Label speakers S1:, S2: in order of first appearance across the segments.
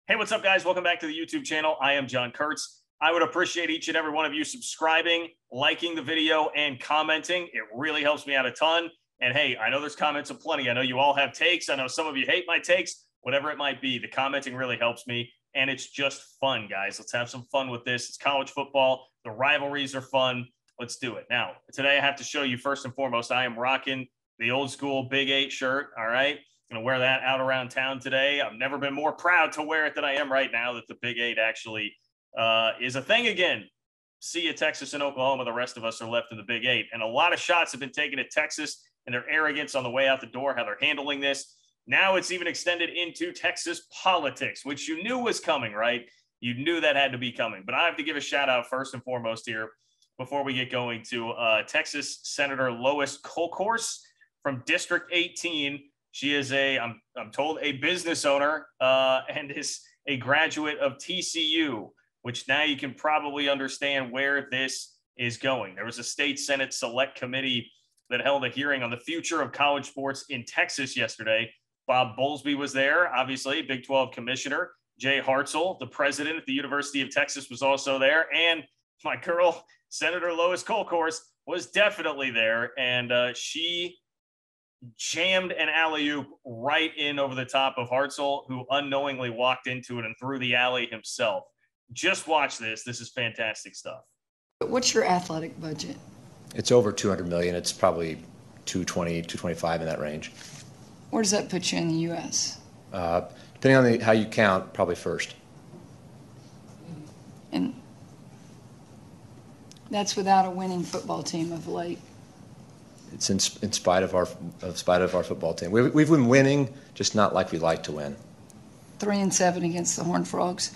S1: Hey, what's up, guys? Welcome back to the YouTube channel. I am John Kurtz. I would appreciate each and every one of you subscribing, liking the video, and commenting. It really helps me out a ton. And hey, I know there's comments aplenty. I know you all have takes. I know some of you hate my takes, whatever it might be. The commenting really helps me, and it's just fun, guys. Let's have some fun with this. It's college football. The rivalries are fun. Let's do it. Now, today I have to show you, first and foremost, I am rocking the old school Big 8 shirt, all right? I'm going to wear that out around town today. I've never been more proud to wear it than I am right now that the Big 8 actually is a thing again. See you, Texas and Oklahoma. The rest of us are left in the Big 8. And a lot of shots have been taken at Texas and their arrogance on the way out the door, how they're handling this. Now it's even extended into Texas politics, which you knew was coming, right? You knew that had to be coming. But I have to give a shout out first and foremost here before we get going to Texas Senator Lois Kolkhorst from District 18. She is I'm told, a business owner and is a graduate of TCU, which now you can probably understand where this is going. There was a state Senate select committee that held a hearing on the future of college sports in Texas yesterday. Bob Bowlesby was there, obviously, Big 12 commissioner. Jay Hartzell, the president at the University of Texas, was also there. And my girl, Senator Lois Kolkhorst, was definitely there. And she jammed an alley-oop right in over the top of Hartzell, who unknowingly walked into it and threw the alley himself. Just watch this. This is fantastic stuff.
S2: What's your athletic budget?
S3: It's over $200 million. It's probably 220, 225 in that range.
S2: Where does that put you in the U.S.?
S3: Depending on how you count, probably first.
S2: And that's without a winning football team of late.
S3: It's in spite of our football team. We've been winning, just not like we like to win.
S2: 3-7 against the Horned Frogs.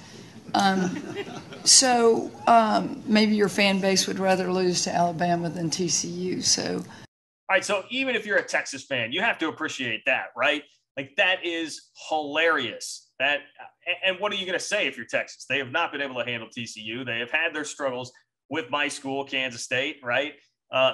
S2: So maybe your fan base would rather lose to Alabama than TCU. So,
S1: all right. So even if you're a Texas fan, you have to appreciate that, right? Like, that is hilarious. And what are you going to say if you're Texas? They have not been able to handle TCU. They have had their struggles with my school, Kansas State, right?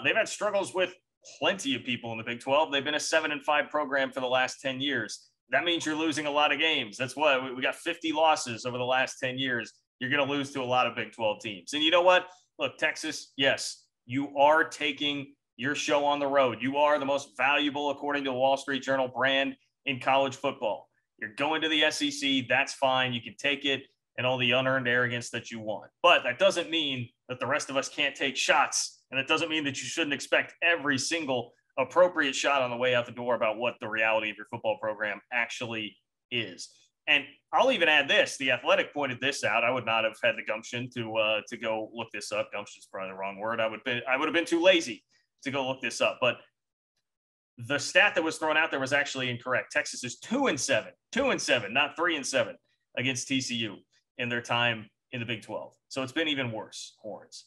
S1: They've had struggles with plenty of people in the Big 12. They've been a 7-5 program for the last 10 years. That means you're losing a lot of games. That's what we got 50 losses over the last 10 years. You're going to lose to a lot of Big 12 teams. And you know what? Look, Texas, yes, you are taking your show on the road. You are the most valuable, according to the Wall Street Journal, brand in college football. You're going to the SEC. That's fine. You can take it and all the unearned arrogance that you want. But that doesn't mean that the rest of us can't take shots. And it doesn't mean that you shouldn't expect every single appropriate shot on the way out the door about what the reality of your football program actually is. And I'll even add this. The Athletic pointed this out. I would not have had the gumption to go look this up. Gumption is probably the wrong word. I would have been too lazy to go look this up. But the stat that was thrown out there was actually incorrect. Texas is 2-7, not 3-7 against TCU in their time in the Big 12. So it's been even worse, Horns.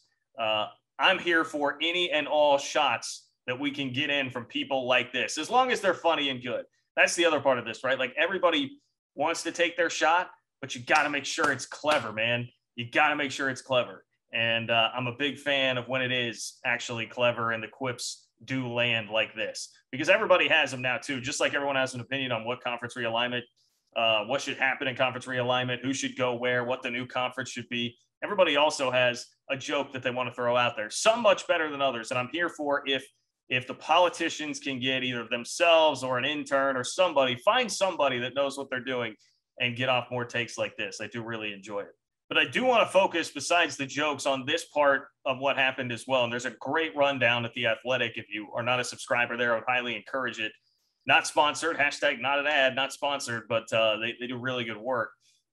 S1: I'm here for any and all shots that we can get in from people like this, as long as they're funny and good. That's the other part of this, right? Like, everybody wants to take their shot, but you got to make sure it's clever, man. You got to make sure it's clever. And I'm a big fan of when it is actually clever and the quips do land like this, because everybody has them now too. Just like everyone has an opinion on what conference realignment, what should happen in conference realignment, who should go where, what the new conference should be. Everybody also has a joke that they want to throw out there, some much better than others. And I'm here for if the politicians can get either themselves or an intern or somebody, find somebody that knows what they're doing and get off more takes like this. I do really enjoy it. But I do want to focus, besides the jokes, on this part of what happened as well. And there's a great rundown at The Athletic. If you are not a subscriber there, I would highly encourage it. Not sponsored, hashtag not an ad, not sponsored, but they do really good work.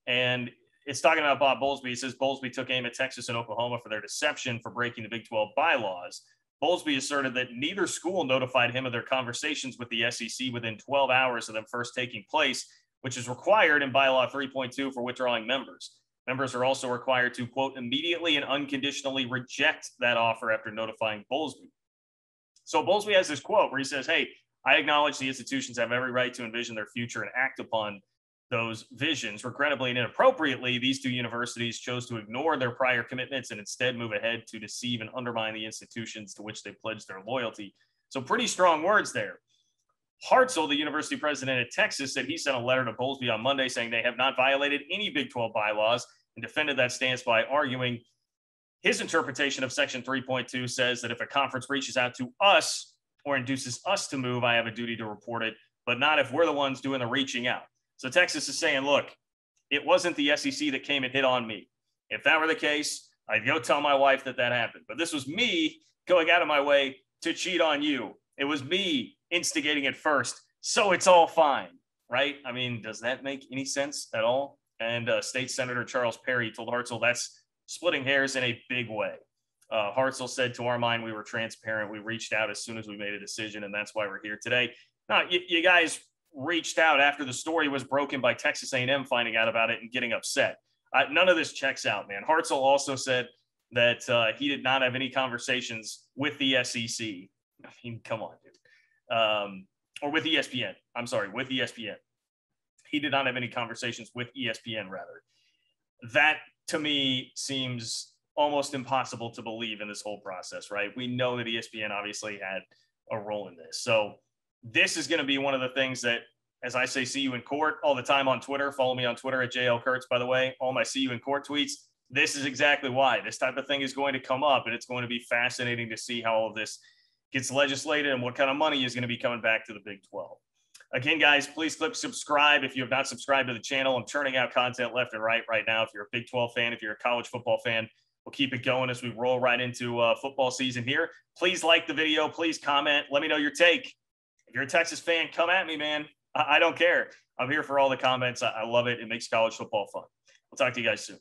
S1: And it's talking about Bob Bowlesby. It says Bowlesby took aim at Texas and Oklahoma for their deception for breaking the Big 12 bylaws. Bowlesby asserted that neither school notified him of their conversations with the SEC within 12 hours of them first taking place, which is required in bylaw 3.2 for withdrawing members. Members are also required to, quote, immediately and unconditionally reject that offer after notifying Bowlesby. So Bowlesby has this quote where he says, hey, I acknowledge the institutions have every right to envision their future and act upon those visions. Regrettably and inappropriately, these two universities chose to ignore their prior commitments and instead move ahead to deceive and undermine the institutions to which they pledged their loyalty. So pretty strong words there. Hartzell, the university president at Texas, said he sent a letter to Bowlesby on Monday saying they have not violated any Big 12 bylaws and defended that stance by arguing his interpretation of Section 3.2 says that if a conference reaches out to us or induces us to move, I have a duty to report it, but not if we're the ones doing the reaching out. So Texas is saying, look, it wasn't the SEC that came and hit on me. If that were the case, I'd go tell my wife that happened. But this was me going out of my way to cheat on you. It was me instigating it first. So it's all fine, right? I mean, does that make any sense at all? And State Senator Charles Perry told Hartzell that's splitting hairs in a big way. Hartzell said, to our mind, we were transparent. We reached out as soon as we made a decision, and that's why we're here today. Now, you guys reached out after the story was broken by Texas A&M finding out about it and getting upset. None of this checks out, man. Hartzell also said that he did not have any conversations with the SEC. I mean, come on, dude. Or with ESPN. I'm sorry, with ESPN. He did not have any conversations with ESPN, rather. That, to me, seems almost impossible to believe in this whole process, right? We know that ESPN obviously had a role in this. So this is going to be one of the things that, as I say, see you in court all the time on Twitter. Follow me on Twitter at JL Kurtz, by the way. All my see you in court tweets. This is exactly why this type of thing is going to come up, and it's going to be fascinating to see how all of this gets legislated and what kind of money is going to be coming back to the Big 12. Again, guys, please click subscribe if you have not subscribed to the channel. I'm turning out content left and right now. If you're a Big 12 fan, if you're a college football fan, we'll keep it going as we roll right into football season here. Please like the video. Please comment. Let me know your take. If you're a Texas fan, come at me, man. I don't care. I'm here for all the comments. I love it. It makes college football fun. We'll talk to you guys soon.